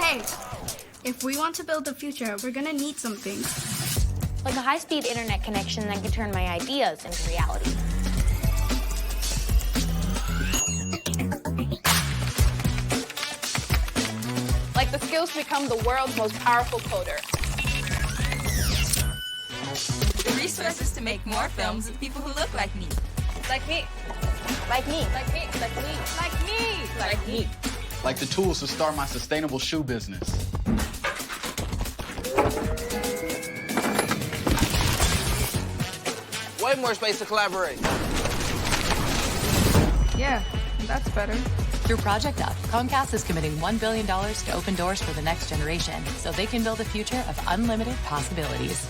Hey, if we want to build the future, we're gonna need some things. Like a high-speed internet connection that can turn my ideas into reality. Like the skills to become the world's most powerful coder. The resources to make more films with people who look like me. Like me. Like me. Like me. Like me. Like me. Like me. Like the tools to start my sustainable shoe business. Way more space to collaborate. Yeah, that's better. Through Project Up, Comcast is committing $1 billion to open doors for the next generation so they can build a future of unlimited possibilities.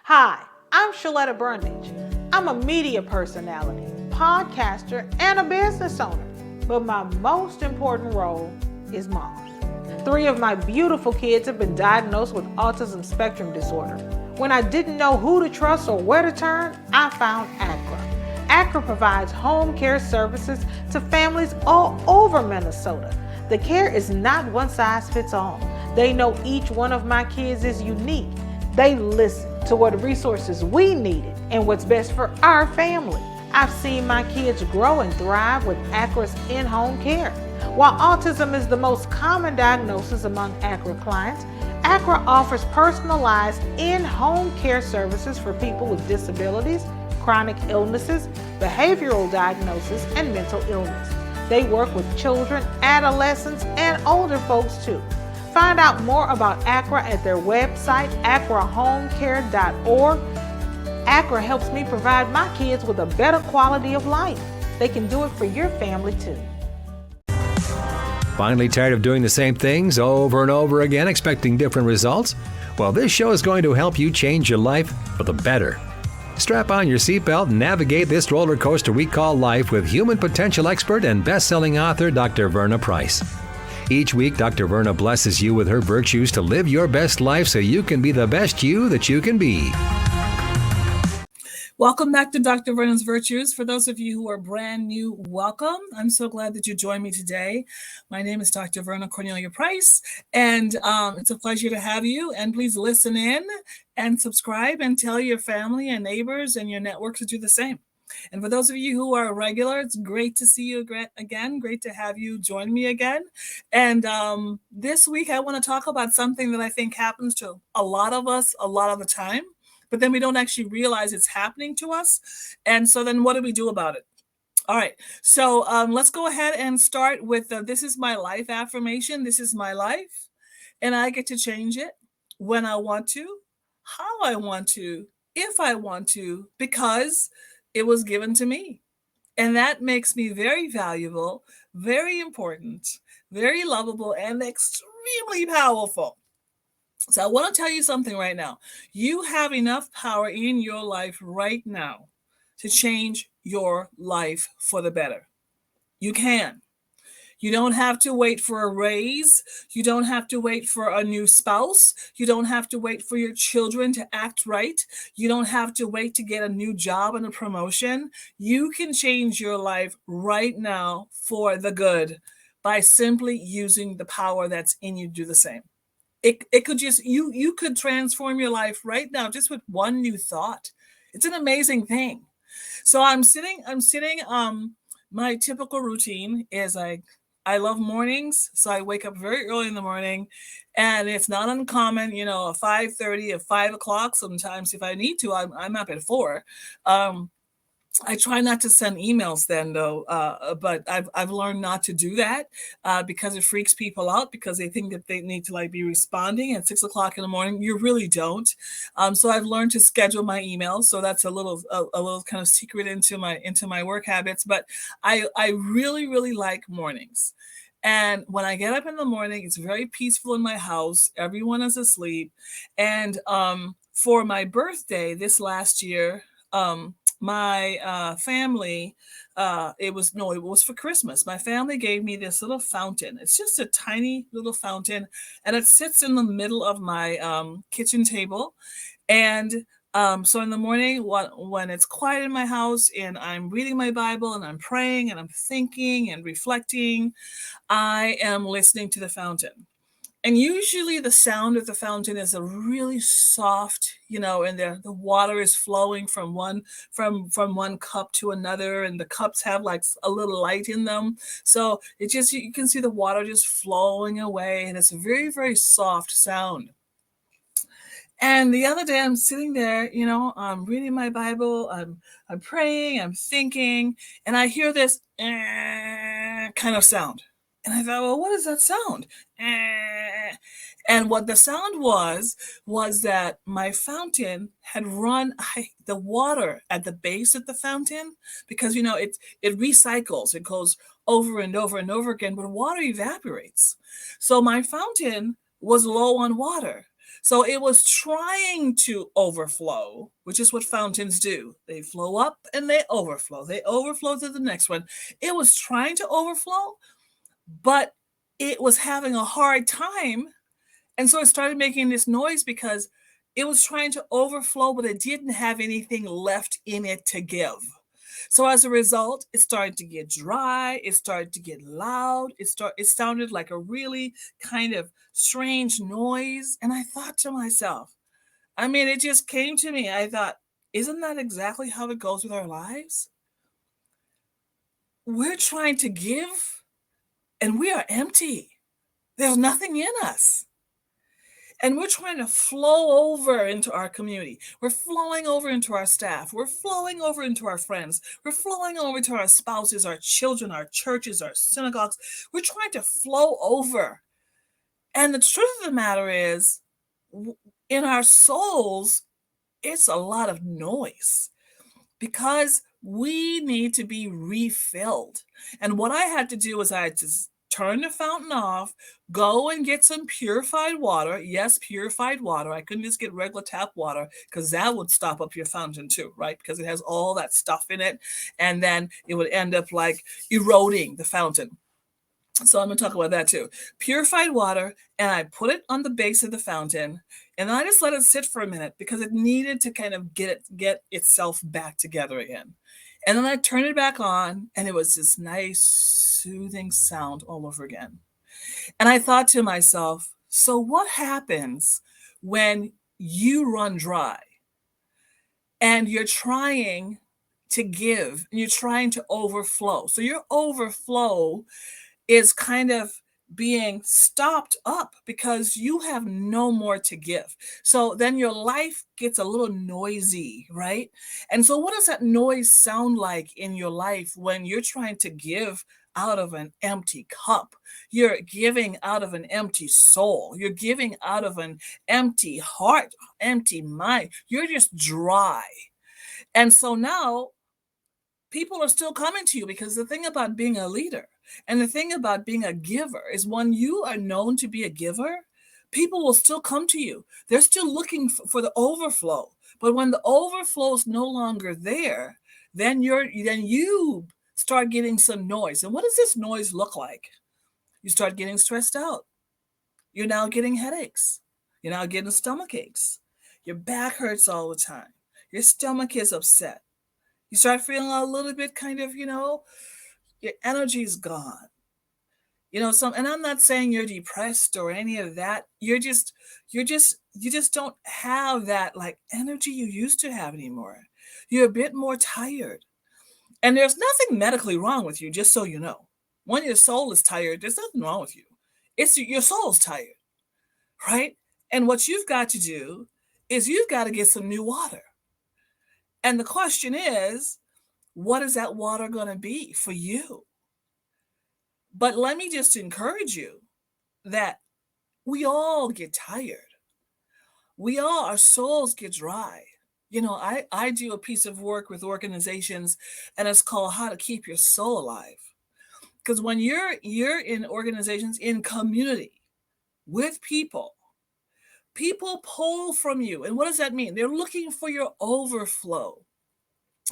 Hi, I'm Shaletta Brundage. I'm a media personality, podcaster, and a business owner. But my most important role is mom. 3 of my beautiful kids have been diagnosed with autism spectrum disorder. When I didn't know who to trust or where to turn, I found ACRA. ACRA provides home care services to families all over Minnesota. The care is not one size fits all. They know each one of my kids is unique. They listen to what resources we needed and what's best for our family. I've seen my kids grow and thrive with ACRA's in-home care. While autism is the most common diagnosis among ACRA clients, ACRA offers personalized in-home care services for people with disabilities, chronic illnesses, behavioral diagnosis, and mental illness. They work with children, adolescents, and older folks too. Find out more about ACRA at their website, acrahomecare.org. ACRA helps me provide my kids with a better quality of life. They can do it for your family too. Finally tired of doing the same things over and over again, expecting different results? Well, this show is going to help you change your life for the better. Strap on your seatbelt and navigate this roller coaster we call life with human potential expert and best-selling author Dr. Verna Price. Each week, Dr. Verna blesses you with her virtues to live your best life so you can be the best you that you can be. Welcome back to Dr. Verna's Virtues. For those of you who are brand new, welcome. I'm so glad that you joined me today. My name is Dr. Verna Cornelia Price, and it's a pleasure to have you. And please listen in and subscribe and tell your family and neighbors and your network to do the same. And for those of you who are regular, it's great to see you again. Great to have you join me again. And this week, I want to talk about something that I think happens to a lot of us a lot of the time, but then we don't actually realize it's happening to us. And so then what do we do about it? All right. So let's go ahead and start with this is my life affirmation. This is my life. And I get to change it when I want to, how I want to, if I want to, because it was given to me. And that makes me very valuable, very important, very lovable, and extremely powerful. So I want to tell you something right now. You have enough power in your life right now to change your life for the better. You can. You don't have to wait for a raise. You don't have to wait for a new spouse. You don't have to wait for your children to act right. You don't have to wait to get a new job and a promotion. You can change your life right now for the good by simply using the power that's in you to do the same. It could just, you could transform your life right now just with one new thought. It's an amazing thing. So I'm sitting, my typical routine is I love mornings. So I wake up very early in the morning, and it's not uncommon, at 5:30 or 5 o'clock. Sometimes if I need to, I'm up at 4. I try not to send emails then though, but I've learned not to do that because it freaks people out because they think that they need to be responding at 6 o'clock in the morning. You really don't. So I've learned to schedule my emails. So that's a little kind of secret into my work habits. But I really, really like mornings. And when I get up in the morning, it's very peaceful in my house. Everyone is asleep. And for my birthday this last year, my family, it was for Christmas. My family gave me this little fountain. It's just a tiny little fountain, and it sits in the middle of my kitchen table. And So in the morning, when it's quiet in my house and I'm reading my Bible and I'm praying and I'm thinking and reflecting, I am listening to the fountain. And usually the sound of the fountain is a really soft, and the water is flowing from one cup to another, and the cups have like a little light in them. So you can see the water just flowing away, and it's a very, very soft sound. And the other day I'm sitting there, I'm reading my Bible, I'm praying, I'm thinking, and I hear this kind of sound. And I thought, well, what is that sound? And what the sound was that my fountain had run the water at the base of the fountain, because it recycles, it goes over and over and over again, but water evaporates. So my fountain was low on water. So it was trying to overflow, which is what fountains do. They flow up and they overflow. They overflow to the next one. It was trying to overflow, but it was having a hard time. And so it started making this noise because it was trying to overflow, but it didn't have anything left in it to give. So as a result, it started to get dry. It started to get loud. It sounded like a really kind of strange noise. And I thought to myself, it just came to me. I thought, isn't that exactly how it goes with our lives? We're trying to give and we are empty. There's nothing in us. And we're trying to flow over into our community. We're flowing over into our staff. We're flowing over into our friends. We're flowing over to our spouses, our children, our churches, our synagogues. We're trying to flow over. And the truth of the matter is, in our souls, it's a lot of noise because we need to be refilled. And what I had to do was I had to turn the fountain off, go and get some purified water. Yes, purified water. I couldn't just get regular tap water because that would stop up your fountain too, right? Because it has all that stuff in it. And then it would end up like eroding the fountain. So I'm going to talk about that too. Purified water, and I put it on the base of the fountain, and I just let it sit for a minute because it needed to kind of get itself back together again. And then I turned it back on, and it was this nice, soothing sound all over again. And I thought to myself, so what happens when you run dry and you're trying to give, and you're trying to overflow? So your overflow is kind of being stopped up because you have no more to give. So then your life gets a little noisy, right? And so what does that noise sound like in your life when you're trying to give out of an empty cup? You're giving out of an empty soul. You're giving out of an empty heart, empty mind. You're just dry. And so now people are still coming to you, because the thing about being a leader and the thing about being a giver is when you are known to be a giver, people will still come to you. They're still looking for the overflow. But when the overflow is no longer there, then you start getting some noise. And what does this noise look like? You start getting stressed out. You're now getting headaches. You're now getting stomach aches. Your back hurts all the time. Your stomach is upset. You start feeling a little bit kind of, your energy's gone. And I'm not saying you're depressed or any of that. You just don't have that like energy you used to have anymore. You're a bit more tired. And there's nothing medically wrong with you, just so you know. When your soul is tired, there's nothing wrong with you. It's your soul's tired, right? And what you've got to do is you've got to get some new water. And the question is, what is that water going to be for you? But let me just encourage you that we all get tired. Our souls get dry. I do a piece of work with organizations, and it's called How to Keep Your Soul Alive. Because when you're in organizations, in community, with people pull from you. And what does that mean? They're looking for your overflow.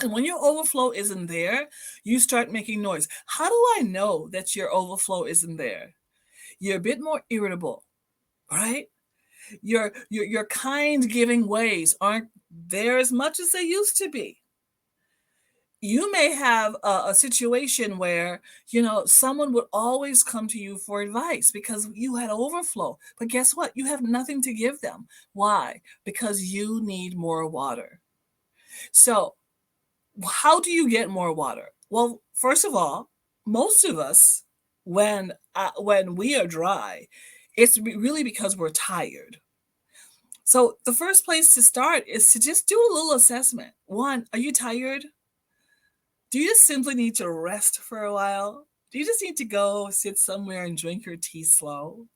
And when your overflow isn't there, you start making noise. How do I know that your overflow isn't there? You're a bit more irritable, right? Your kind giving ways aren't there as much as they used to be. You may have a situation where, someone would always come to you for advice because you had overflow. But guess what? You have nothing to give them. Why? Because you need more water. So how do you get more water? Well, first of all, most of us, when we are dry, it's really because we're tired. So the first place to start is to just do a little assessment. One, are you tired? Do you just simply need to rest for a while? Do you just need to go sit somewhere and drink your tea slow?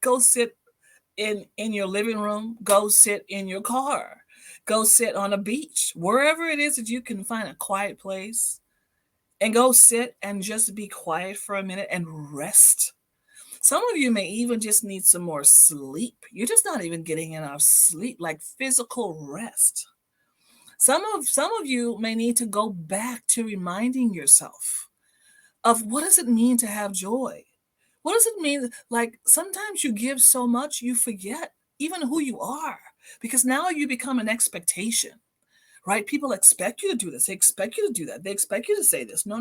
Go sit in your living room. Go sit in your car. Go sit on a beach. Wherever it is that you can find a quiet place. And go sit and just be quiet for a minute and rest. Some of you may even just need some more sleep. You're just not even getting enough sleep, like physical rest. Some of you may need to go back to reminding yourself of what does it mean to have joy? What does it mean? Like sometimes you give so much you forget even who you are because now you become an expectation, right? People expect you to do this. They expect you to do that. They expect you to say this. No.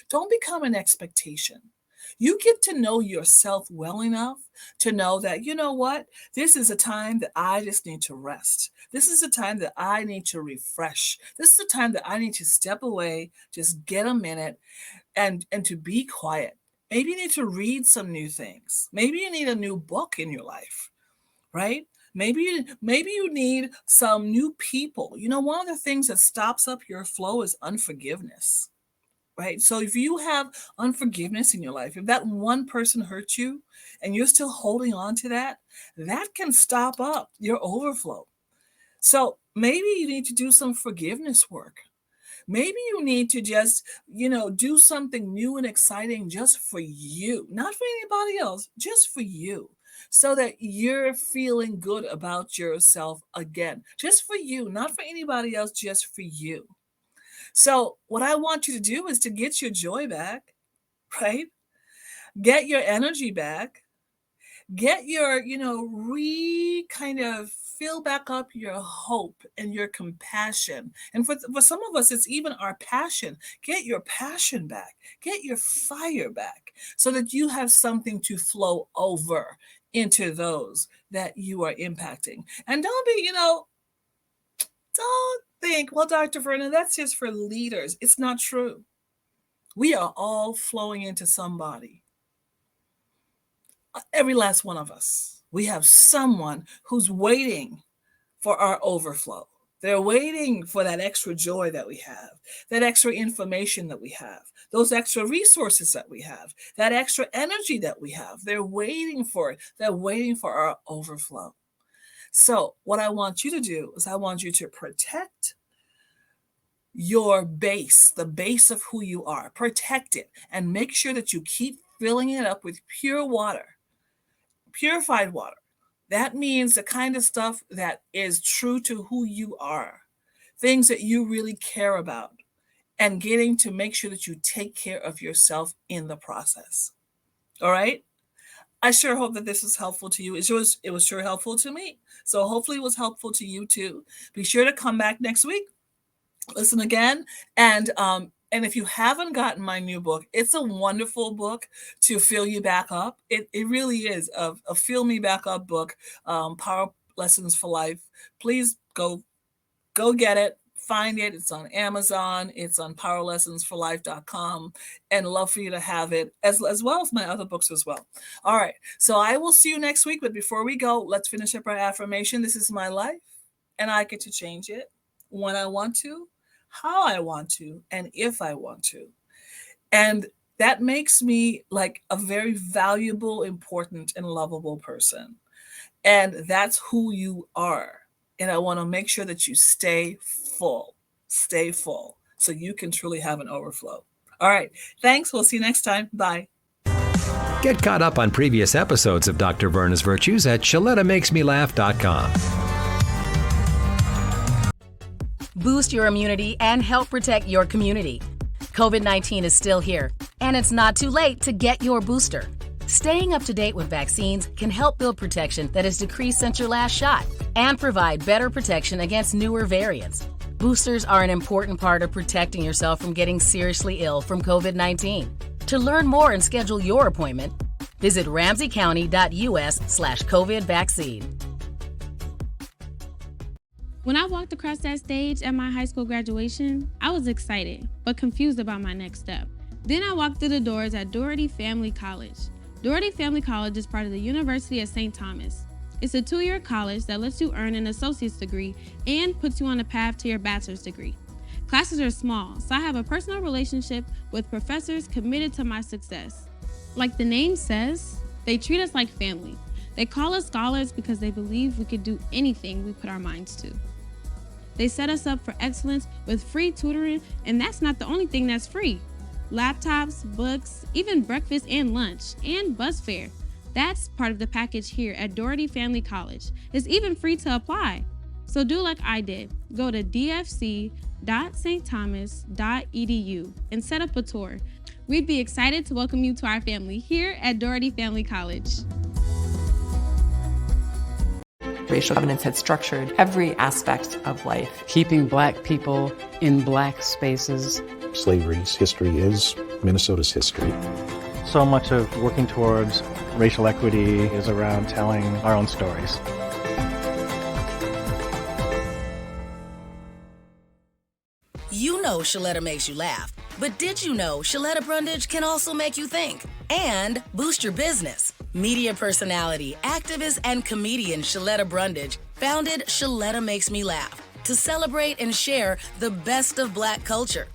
Don't become an expectation. You get to know yourself well enough to know that, you know what? This is a time that I just need to rest. This is a time that I need to refresh. This is a time that I need to step away, just get a minute and to be quiet. Maybe you need to read some new things. Maybe you need a new book in your life, right? Maybe you need some new people. One of the things that stops up your flow is unforgiveness. Right. So if you have unforgiveness in your life, if that one person hurt you and you're still holding on to that, that can stop up your overflow. So maybe you need to do some forgiveness work. Maybe you need to just, do something new and exciting just for you, not for anybody else, just for you, so that you're feeling good about yourself again, just for you, not for anybody else, just for you. So what I want you to do is to get your joy back, right? Get your energy back, get your, kind of fill back up your hope and your compassion. And for some of us, it's even our passion. Get your passion back, get your fire back so that you have something to flow over into those that you are impacting. And don't be, don't think, well, Dr. Verna, that's just for leaders. It's not true. We are all flowing into somebody. Every last one of us. We have someone who's waiting for our overflow. They're waiting for that extra joy that we have, that extra information that we have, those extra resources that we have, that extra energy that we have. They're waiting for it. They're waiting for our overflow. So what I want you to do is I want you to protect your base, the base of who you are. Protect it and make sure that you keep filling it up with pure water, purified water. That means the kind of stuff that is true to who you are, things that you really care about, and getting to make sure that you take care of yourself in the process. All right? I sure hope that this was helpful to you. It was sure helpful to me. So hopefully it was helpful to you too. Be sure to come back next week. Listen again. And if you haven't gotten my new book, it's a wonderful book to fill you back up. It really is a fill me back up book, Power Lessons for Life. Please go get it. Find it. It's on Amazon. It's on powerlessonsforlife.com, and love for you to have it as well as my other books as well. All right. So I will see you next week. But before we go, let's finish up our affirmation. This is my life and I get to change it when I want to, how I want to, and if I want to. And that makes me like a very valuable, important, and lovable person. And that's who you are. And I want to make sure that you stay full, so you can truly have an overflow. All right. Thanks. We'll see you next time. Bye. Get caught up on previous episodes of Dr. Verna's Virtues at ShalettaMakesMeLaugh.com. Boost your immunity and help protect your community. COVID-19 is still here, and it's not too late to get your booster. Staying up to date with vaccines can help build protection that has decreased since your last shot and provide better protection against newer variants. Boosters are an important part of protecting yourself from getting seriously ill from COVID-19. To learn more and schedule your appointment, visit ramseycounty.us/COVID vaccine. When I walked across that stage at my high school graduation, I was excited, but confused about my next step. Then I walked through the doors at Doherty Family College. Doherty Family College is part of the University of St. Thomas. It's a 2-year college that lets you earn an associate's degree and puts you on a path to your bachelor's degree. Classes are small, so I have a personal relationship with professors committed to my success. Like the name says, they treat us like family. They call us scholars because they believe we could do anything we put our minds to. They set us up for excellence with free tutoring, and that's not the only thing that's free. Laptops, books, even breakfast and lunch, and bus fare. That's part of the package here at Doherty Family College. It's even free to apply. So do like I did. Go to dfc.stthomas.edu and set up a tour. We'd be excited to welcome you to our family here at Doherty Family College. Racial covenants had structured every aspect of life. Keeping Black people in Black spaces. Slavery's history is Minnesota's history. So much of working towards racial equity is around telling our own stories. You know Shaletta makes you laugh, but did you know Shaletta Brundage can also make you think and boost your business? Media personality, activist, and comedian Shaletta Brundage founded Shaletta Makes Me Laugh to celebrate and share the best of Black culture.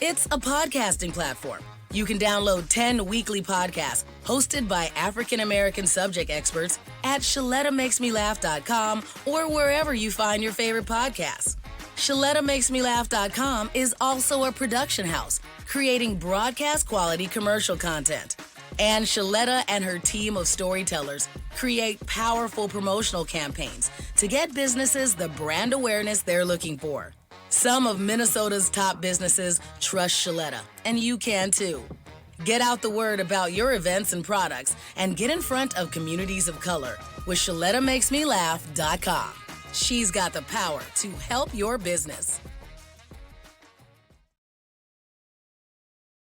It's a podcasting platform. You can download 10 weekly podcasts hosted by African-American subject experts at ShalettaMakesMeLaugh.com or wherever you find your favorite podcasts. ShalettaMakesMeLaugh.com is also a production house, creating broadcast-quality commercial content. And Shaletta and her team of storytellers create powerful promotional campaigns to get businesses the brand awareness they're looking for. Some of Minnesota's top businesses trust Shaletta, and you can too. Get out the word about your events and products and get in front of communities of color with ShalettaMakesMeLaugh.com. She's got the power to help your business.